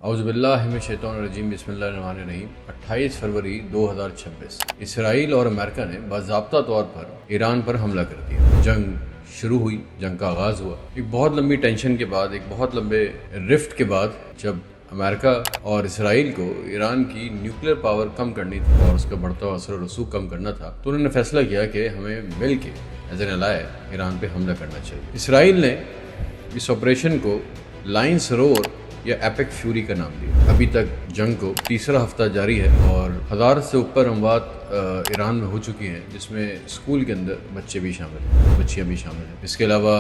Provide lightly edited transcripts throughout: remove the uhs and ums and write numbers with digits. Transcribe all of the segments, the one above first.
اعوذ باللہ من الشیطان الرجیم بسم اللہ الرحمن الرحیم 28 فروری 2026 اسرائیل اور امریکہ نے باضابطہ طور پر ایران پر حملہ کر دیا۔ جنگ شروع ہوئی، جنگ کا آغاز ہوا۔ ایک بہت لمبی ٹینشن کے بعد، ایک بہت لمبے رفٹ کے بعد، جب امریکہ اور اسرائیل کو ایران کی نیوکلیر پاور کم کرنی تھی اور اس کا بڑھتا ہوا اثر و رسوخ کم کرنا تھا، تو انہوں نے فیصلہ کیا کہ ہمیں مل کے ایز این الائے ایران پہ حملہ کرنا چاہیے۔ اسرائیل نے اس آپریشن کو لائن سرور یا ایپک فیوری کا نام دیا۔ ابھی تک جنگ کو تیسرا ہفتہ جاری ہے اور 1000 سے اوپر اموات ایران میں ہو چکی ہیں، جس میں اسکول کے اندر بچے بھی شامل ہیں، بچیاں بھی شامل ہیں۔ اس کے علاوہ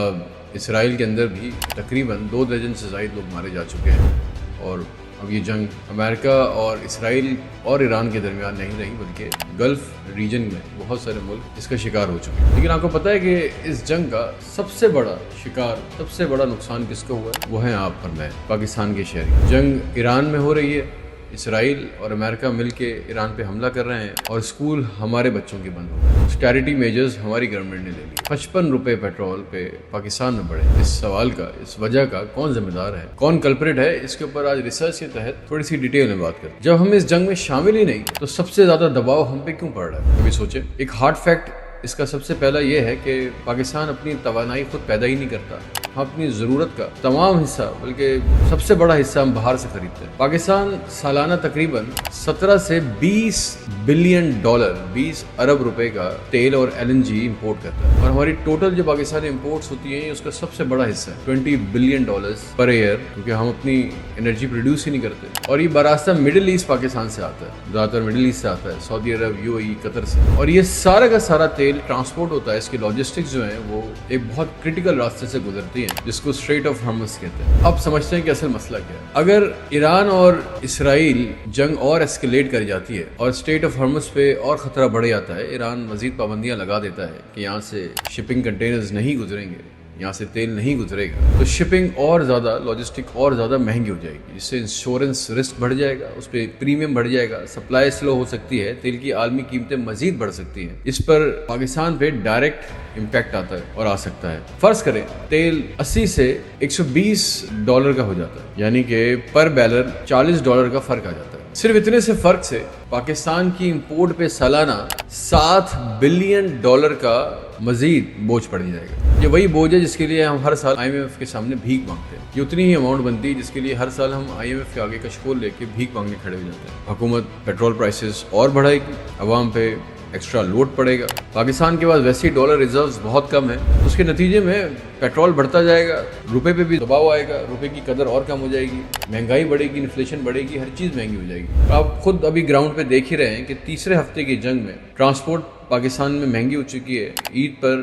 اسرائیل کے اندر بھی تقریباً 2 درجن سے زائد لوگ مارے جا چکے ہیں، اور اب یہ جنگ امریکہ اور اسرائیل اور ایران کے درمیان نہیں رہی، بلکہ گلف ریجن میں بہت سارے ملک اس کا شکار ہو چکے ہیں۔ لیکن آپ کو پتہ ہے کہ اس جنگ کا سب سے بڑا شکار، سب سے بڑا نقصان کس کو ہوا ہے؟ وہ ہیں آپ اور میں، پاکستان کے شہری۔ جنگ ایران میں ہو رہی ہے، اسرائیل اور امریکہ مل کے ایران پہ حملہ کر رہے ہیں، اور اسکول ہمارے بچوں کے بند ہو گئے۔ اسٹیرٹی میجرز ہماری گورنمنٹ نے لے لی۔ 55 روپے پیٹرول پہ پاکستان میں بڑھے۔ اس سوال کا، اس وجہ کا کون ذمہ دار ہے، کون کلپریٹ ہے، اس کے اوپر آج ریسرچ کے تحت تھوڑی سی ڈیٹیل میں بات کریں۔ جب ہم اس جنگ میں شامل ہی نہیں تو سب سے زیادہ دباؤ ہم پہ کیوں پڑ رہا ہے؟ کبھی سوچیں۔ ایک ہارڈ فیکٹ اس کا سب سے پہلا یہ ہے کہ پاکستان اپنی توانائی خود پیدا ہی نہیں کرتا۔ ہم اپنی ضرورت کا تمام حصہ، بلکہ سب سے بڑا حصہ ہم باہر سے خریدتے ہیں۔ پاکستان سالانہ تقریباً 17 سے 20 بلین ڈالر، 20 ارب روپے کا تیل اور LNG امپورٹ کرتا ہے، اور ہماری ٹوٹل جو پاکستانی امپورٹس ہوتی ہیں اس کا سب سے بڑا حصہ ہے 20 بلین ڈالرز پر ایئر، کیونکہ ہم اپنی انرجی پروڈیوس ہی نہیں کرتے، اور یہ براستہ مڈل ایسٹ پاکستان سے آتا ہے، زیادہ تر مڈل ایسٹ سے آتا ہے، سعودی عرب، UAE، قطر سے، اور یہ سارا کا سارا تیل ٹرانسپورٹ ہوتا ہے۔ اس کی لاجسٹکس جو ہیں وہ ایک بہت کرٹیکل راستے سے گزرتی ہیں، جس کو اسٹریٹ آف ہارمز کہتے ہیں۔ اب سمجھتے ہیں کہ اصل مسئلہ کیا ہے۔ اگر ایران اور اسرائیل جنگ اور ایسکیلیٹ کر جاتی ہے اور اسٹریٹ آف ہارمز پہ اور خطرہ بڑھ جاتا ہے، ایران مزید پابندیاں لگا دیتا ہے کہ یہاں سے شپنگ کنٹینرز نہیں گزریں گے، یہاں سے تیل نہیں گزرے گا، تو شپنگ اور زیادہ، لاجسٹک اور زیادہ مہنگی ہو جائے گی، جس سے انشورنس رسک بڑھ جائے گا، اس پہ پریمیم بڑھ جائے گا، سپلائی سلو ہو سکتی ہے، تیل کی عالمی قیمتیں مزید بڑھ سکتی ہیں۔ اس پر پاکستان پہ ڈائریکٹ امپیکٹ آتا ہے اور آ سکتا ہے۔ فرض کریں تیل 80 سے 120 ڈالر کا ہو جاتا ہے، یعنی کہ پر بیرل $40 کا فرق آ جاتا ہے۔ صرف اتنے سے فرق سے پاکستان کی امپورٹ پہ سالانہ $7 بلین کا مزید بوجھ پڑ جائے گا۔ یہ وہی بوجھ ہے جس کے لیے ہم ہر سال IMF کے سامنے بھیک مانگتے ہیں۔ یہ اتنی ہی اماؤنٹ بنتی ہے جس کے لیے ہر سال ہم IMF کے آگے کشکول لے کے بھیک مانگنے کھڑے ہو جاتے ہیں۔ حکومت پیٹرول پرائسز اور بڑھائے گی، عوام پہ ایکسٹرا لوڈ پڑے گا۔ پاکستان کے پاس ویسے ہی ڈالر ریزروز بہت کم ہیں، اس کے نتیجے میں پیٹرول بڑھتا جائے گا، روپے پہ بھی دباؤ آئے گا، روپے کی قدر اور کم ہو جائے گی، مہنگائی بڑھے گی، انفلیشن بڑھے گی، ہر چیز مہنگی ہو جائے گی۔ آپ خود ابھی گراؤنڈ پہ دیکھ ہی رہے ہیں کہ تیسرے ہفتے کی جنگ میں ٹرانسپورٹ پاکستان میں مہنگی ہو چکی ہے۔ عید پر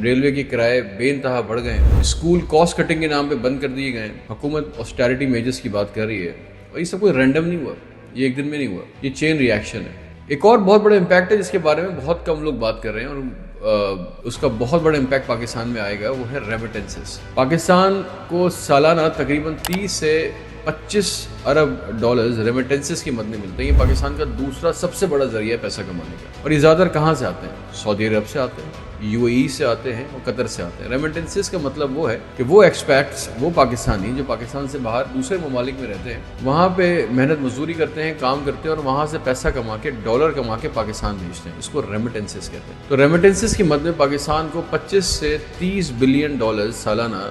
ریلوے کے کرائے بے انتہا بڑھ گئے ہیں، اسکول کاسٹ کٹنگ کے نام پہ بند کر دیے گئے ہیں، حکومت آسٹیرٹی میجرز کی بات کر رہی ہے، اور یہ سب کوئی رینڈم نہیں ہوا، یہ ایک دن میں نہیں ہوا، یہ چین ریاکشن ہے۔ ایک اور بہت بڑا امپیکٹ ہے جس کے بارے میں بہت کم لوگ بات کر رہے ہیں، اور اس کا بہت بڑا امپیکٹ پاکستان میں آئے گا، وہ ہے ریمیٹنسز۔ پاکستان کو سالانہ تقریباً 30 سے 25 ارب ڈالرز ریمیٹنسز کی مد میں ملتے ہیں۔ یہ پاکستان کا دوسرا سب سے بڑا ذریعہ ہے پیسہ کمانے کا، اور یہ زیادہ تر کہاں سے آتے ہیں؟ سعودی عرب سے آتے ہیں، UAE سے آتے ہیں، اور قطر سے آتے ہیں۔ ریمیٹنسز کا مطلب وہ ہے کہ وہ ایکسپیکٹس، وہ پاکستانی جو پاکستان سے باہر دوسرے ممالک میں رہتے ہیں، وہاں پہ محنت مزدوری کرتے ہیں، کام کرتے ہیں، اور وہاں سے پیسہ کما کے، ڈالر کما کے پاکستان بھیجتے ہیں۔ اس کو ریمیٹنسز کہتے ہیں۔ تو ریمیٹنسز کی مد میں پاکستان کو 25 سے 30 بلین ڈالر سالانہ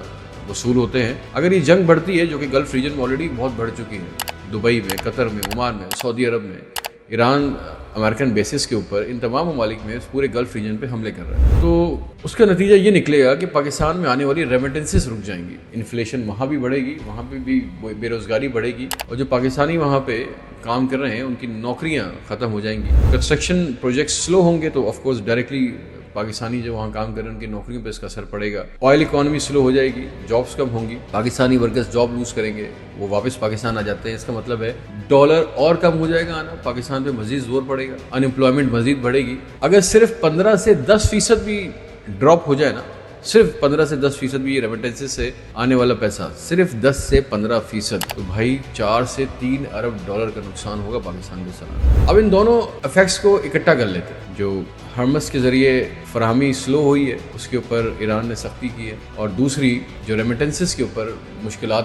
وصول ہوتے ہیں۔ اگر یہ جنگ بڑھتی ہے، جو کہ گلف ریجن میں آلریڈی بہت بڑھ چکی ہے، دبئی میں، قطر میں، عمان میں، سعودی عرب میں، ایران امریکن بیسس کے اوپر ان تمام ممالک میں اس پورے گلف ریجن پہ حملے کر رہے ہیں، تو اس کا نتیجہ یہ نکلے گا کہ پاکستان میں آنے والی ریمیٹنسز رک جائیں گی، انفلیشن وہاں بھی بڑھے گی، وہاں پہ بھی بے روزگاری بڑھے گی، اور جو پاکستانی وہاں پہ کام کر رہے ہیں ان کی نوکریاں ختم ہو جائیں گی۔ کنسٹرکشن پروجیکٹس سلو ہوں گے تو آف کورس ڈائریکٹلی پاکستانی جو وہاں کام کر رہے ہیں ان کی نوکریوں پہ اس کا اثر پڑے گا۔ آئل اکانومی سلو ہو جائے گی، جابس کم ہوں گی، پاکستانی ورکرز جاب لوز کریں گے، وہ واپس پاکستان آ جاتے ہیں۔ اس کا مطلب ہے ڈالر اور کم ہو جائے گا آنا، پاکستان پہ مزید زور پڑے گا، ان امپلائمنٹ مزید بڑھے گی۔ اگر صرف 15 سے 10% بھی ڈراپ ہو جائے نا، صرف 15 سے 10% بھی یہ ریمیٹنسز سے آنے والا پیسہ، صرف 10 سے 15%، تو بھائی 4 سے 3 ارب ڈالر کا نقصان ہوگا پاکستان کو سالانہ۔ اب ان دونوں افیکٹس کو اکٹھا کر لیتے ہیں۔ جو ہرمس کے ذریعے فراہمی سلو ہوئی ہے، اس کے اوپر ایران نے سختی کی ہے، اور دوسری جو ریمیٹنسز کے اوپر مشکلات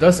10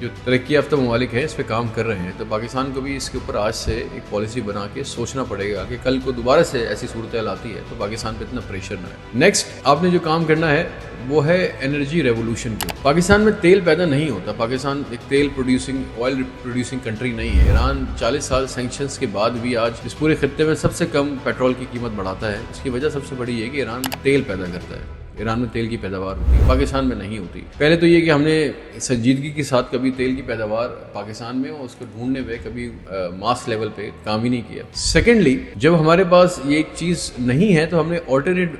جو ترقی یافتہ ممالک ہیں اس پہ کام کر رہے ہیں، تو پاکستان کو بھی اس کے اوپر آج سے ایک پالیسی بنا کے سوچنا پڑے گا کہ کل کو دوبارہ سے ایسی صورتحال آتی ہے تو پاکستان پہ اتنا پریشر نہ ہے۔ نیکسٹ آپ نے جو کام کرنا ہے وہ ہے انرجی ریولوشن کی۔ پاکستان میں تیل پیدا نہیں ہوتا، پاکستان ایک تیل پروڈیوسنگ آئل پروڈیوسنگ کنٹری نہیں ہے۔ ایران 40 سال سینکشنز کے بعد بھی آج اس پورے خطے میں سب سے کم پیٹرول کی قیمت بڑھاتا ہے۔ اس کی وجہ سب سے بڑی یہ ہے کہ ایران تیل پیدا کرتا ہے، ایران میں تیل کی پیداوار ہوتی ہے، پاکستان میں نہیں ہوتی۔ پہلے تو یہ کہ ہم نے سنجیدگی کے ساتھ کبھی تیل کی پیداوار پاکستان میں اور اس کو ڈھونڈنے پہ کبھی ماس لیول پہ کام ہی نہیں کیا۔ سیکنڈلی، جب ہمارے پاس یہ ایک چیز نہیں ہے تو ہم نے آلٹرنیٹ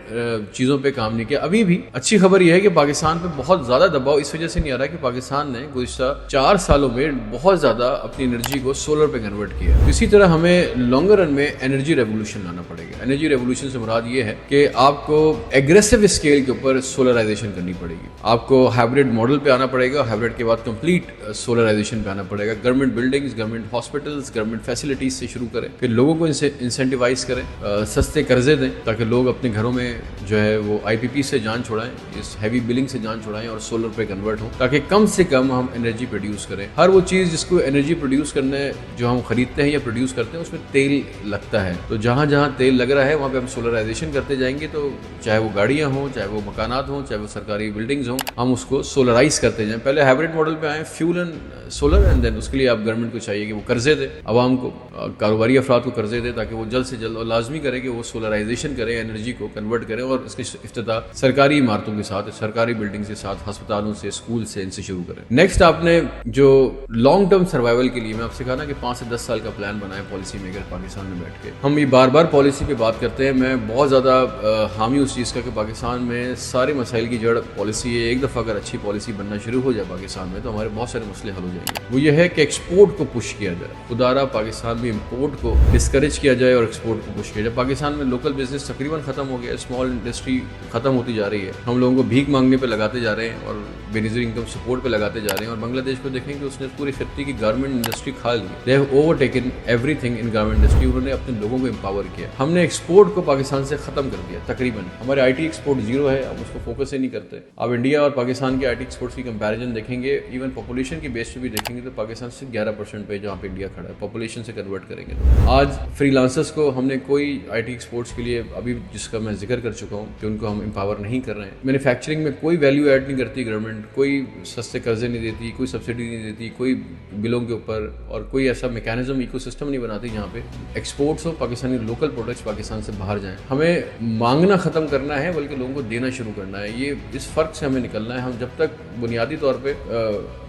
چیزوں پہ کام نہیں کیا۔ ابھی بھی اچھی خبر یہ ہے کہ پاکستان پہ بہت زیادہ دباؤ اس وجہ سے نہیں آ رہا کہ پاکستان نے گزشتہ 4 سالوں میں بہت زیادہ اپنی انرجی کو سولر پہ کنورٹ کیا۔ اسی طرح ہمیں لانگر رن میں انرجی ریولوشن لانا پڑے گا۔ انرجی ریولوشن سے مراد یہ ہے کہ آپ کو ایگریسو اسکیل کے اوپر سولرائزیشن کرنی پڑے گی، آپ کو ہائبرڈ ماڈل پہ آنا پڑے گا، ہائبرڈ کے بعد کمپلیٹ سولرائزیشن پہ آنا پڑے گا۔ Government buildings, government hospitals, government facilities سے شروع کریں، پھر لوگوں کو انسینٹیوائز کریں، سستے قرضے دیں تاکہ لوگ اپنے گھروں میں جو ہے وہ آئی پی پی سے جان چھڑائیں، اس ہیوی بلنگ سے جان چھڑائیں اور سولر پہ کنورٹ ہوں تاکہ کم سے کم ہم انرجی پروڈیوس کریں۔ ہر وہ چیز جس کو انرجی پروڈیوس کرنے جو ہم خریدتے ہیں یا پروڈیوس کرتے ہیں اس میں تیل لگتا ہے، تو جہاں جہاں تیل لگ رہا ہے وہاں پہ ہم سولرائزیشن کرتے جائیں گے، تو چاہے وہ گاڑیاں ہوں، چاہے وہ مکانات ہوں، چاہے وہ سرکاری بلڈنگز ہوں، ہم اس کو سولرائز کرتے جائیں۔ پہلے ہائبرڈ ماڈل پہ آئیں، fuel and solar, and then اس کے لیے آپ گورنمنٹ کو چاہیے کہ وہ قرضے دے، عوام کو، کاروباری افراد کو قرضے دے تاکہ وہ جلد سے جلد اور لازمی کرے کہ وہ سولرائزیشن کریں، انرجی کو کنورٹ کریں، اور اس کی افتتاح سرکاری عمارتوں کے ساتھ، سرکاری بلڈنگز کے ساتھ، ہسپتالوں سے، اسکول سے، ان سے شروع کریں۔ نیکسٹ آپ نے جو لانگ ٹرم سروائیول کے لیے میں آپ سے کہا نا کہ 5 سے 10 سال کا پلان بنائے پالیسی میکر پاکستان میں بیٹھ کے۔ ہم یہ بار بار پالیسی پہ بات کرتے ہیں، میں بہت زیادہ حامی اس چیز کا کہ پاکستان میں سارے مسائل کی جڑ پالیسی ہے۔ ایک دفعہ اگر اچھی پالیسی بننا شروع ہو جائے پاکستان میں تو ہمارے بہت سارے مسئلے حل ہو جائیں گے۔ وہ یہ ہے کہ ایکسپورٹ کو پش کیا جائے، خدارہ پاکستان میں امپورٹ کو ڈسکریج کیا جائے اور ایکسپورٹ کو پش کیا جائے۔ پاکستان میں لوکل بزنس تقریباً ختم ہو گیا، اسمال انڈسٹری ختم ہوتی جا رہی ہے، ہم لوگوں کو بھیک مانگنے پہ لگاتے جا رہے ہیں اور بے نظیر انکم سپورٹ پہ لگاتے جا رہے ہیں۔ اور بنگلہ دیش کو دیکھیں کہ اس نے پوری خطے کی گارمنٹ انڈسٹری کھا لی، they have over taken every thing in garment industry. انہوں نے اپنے لوگوں کو امپاور کیا۔ ہم نے ایکسپورٹ کو پاکستان سے ختم کر دیا تقریباً، ہمارے آئی ٹی ایکسپورٹ زیرو ہے، ہم اس کو فوکس ہی نہیں کرتے۔ آپ انڈیا اور پاکستان کے آئی ٹی ایکسپورٹس کی کمپیریزن دیکھیں گے، ایون پاپولیشن کی بیس پہ بھی دیکھیں گے تو پاکستان سے 11% پہ جہاں پہ انڈیا کھڑا ہے، پاپولیشن سے کنورٹ کریں گے تو۔ آج فری لانسرس کو ہم نے کوئی آئی ٹی ایکسپورٹس کے لیے ابھی جس کا میں ذکر کر چکا ہوں کہ ان کو ہم امپاور نہیں کر رہے ہیں۔ مینوفیکچرنگ میں کوئی ویلیو ایڈ نہیں کرتی گورنمنٹ، کوئی سستے قرضے نہیں دیتی، کوئی سبسڈی نہیں دیتی، کوئی بلوں کے اوپر، اور کوئی ایسا میکینزم ایکو سسٹم نہیں بناتی جہاں پہ ایکسپورٹس ہو، پاکستانی لوکل پروڈکٹس پاکستان سے باہر جائیں۔ ہمیں مانگنا ختم کرنا ہے بلکہ لوگوں کو دینا شروع کرنا ہے، یہ اس فرق سے ہمیں نکلنا ہے۔ ہم جب تک بنیادی طور پہ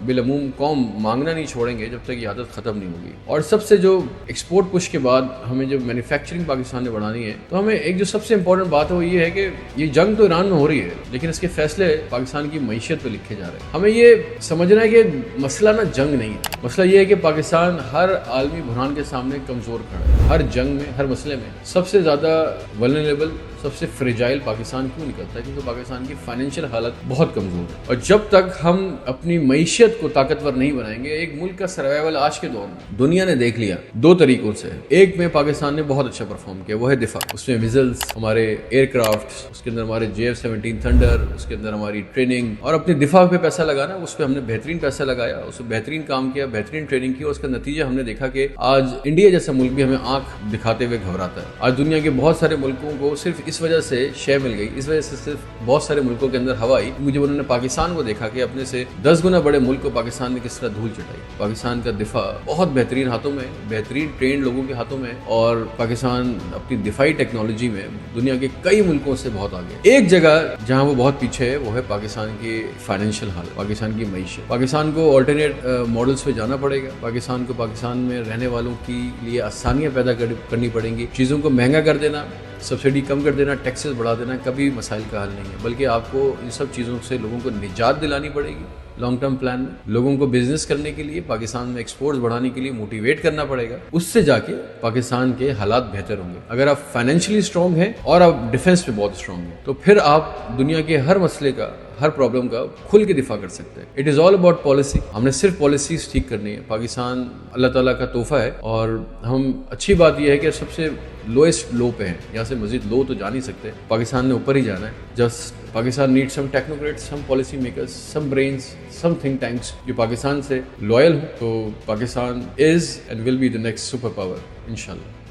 بالعموم قوم مانگنا نہیں چھوڑیں گے جب تک یہ عادت ختم نہیں ہوگی۔ اور سب سے جو ایکسپورٹ پش کے بعد ہمیں جب مینوفیکچرنگ پاکستان نے بڑھانی ہے تو ہمیں ایک جو سب سے امپورٹنٹ بات ہے وہ یہ ہے کہ یہ جنگ تو ایران میں ہو رہی ہے لیکن اس کے فیصلے پاکستان کی معیشت پہ لکھے جا رہے ہیں۔ ہمیں یہ سمجھنا ہے کہ مسئلہ نا جنگ نہیں ہے، مسئلہ یہ ہے کہ پاکستان ہر عالمی بحران کے سامنے کمزور کھڑا ہے۔ ہر جنگ میں، ہر مسئلے میں سب سے زیادہ ولنریبل، سب سے فریجائل پاکستان کیوں نکلتا ہے؟ کیونکہ پاکستان کی فائنینشیل حالت بہت کمزور ہے، اور جب تک ہم اپنی معیشت کو طاقتور نہیں بنائیں گے، ایک ملک کا سروائیول آج کے دور میں دنیا نے دیکھ لیا 2 طریقوں سے۔ ایک میں پاکستان نے بہت اچھا پرفارم کیا، وہ ہے دفاع، اس میں میزلز، ہمارے ایئر کرافٹ، اس کے اندر ہمارے JF-17 تھنڈر، اس کے اندر ہماری ٹریننگ اور اپنی دفاع پہ پیسہ لگانا، اس پہ ہم نے بہترین پیسہ لگایا، اس پہ بہترین کام کیا، بہترین ٹریننگ کی، اور اس کا نتیجہ ہم نے دیکھا کہ آج انڈیا جیسا ملک بھی ہمیں آنکھ دکھاتے ہوئے گھبراتا ہے۔ آج دنیا کے بہت سارے ملکوں کو صرف اس وجہ سے شے مل گئی، اس وجہ سے صرف بہت سارے ملکوں کے اندر ہوا آئی کیونکہ جب انہوں نے پاکستان کو دیکھا کہ اپنے سے 10 گنا بڑے ملک کو پاکستان نے کس طرح دھول چٹائی۔ پاکستان کا دفاع بہت بہترین ہاتھوں میں، بہترین ٹرینڈ لوگوں کے ہاتھوں میں، اور پاکستان اپنی دفاعی ٹیکنالوجی میں دنیا کے کئی ملکوں سے بہت آگے۔ ایک جگہ جہاں وہ بہت پیچھے ہے وہ ہے پاکستان کی فائنینشیل حالت، پاکستان کی معیشت۔ پاکستان کو آلٹرنیٹ ماڈلز پہ جانا پڑے گا، پاکستان کو پاکستان میں رہنے والوں کے لیے آسانیاں پیدا کرنی پڑیں گی۔ چیزوں کو مہنگا کر دینا، سبسڈی کم کر دینا، ٹیکسز بڑھا دینا کبھی مسائل کا حل نہیں ہے، بلکہ آپ کو ان سب چیزوں سے لوگوں کو نجات دلانی پڑے گی۔ لانگ ٹرم پلان میں لوگوں کو بزنس کرنے کے لیے، پاکستان میں ایکسپورٹس بڑھانے کے لیے موٹیویٹ کرنا پڑے گا، اس سے جا کے پاکستان کے حالات بہتر ہوں گے۔ اگر آپ فائنینشلی اسٹرانگ ہیں اور آپ ڈیفنس پہ بہت اسٹرانگ ہیں تو پھر آپ دنیا کے ہر مسئلے کا، ہر پرابلم کا کھل کے دفاع کر سکتے ہیں. It is all about policy. ہم نے صرف پالیسیز ٹھیک کرنی ہے. پاکستان اللہ تعالیٰ کا تحفہ ہے اور ہم اچھی بات یہ ہے کہ سب سے لوئسٹ لو پہ ہیں. یہاں سے مزید لو تو جا نہیں سکتے. پاکستان نے اوپر ہی جانا ہے. Just Pakistan need some technocrats, some policy makers, some brains, some think tanks جو پاکستان سے لوئل ہوں. تو Pakistan is and will be the next super power انشاءاللہ.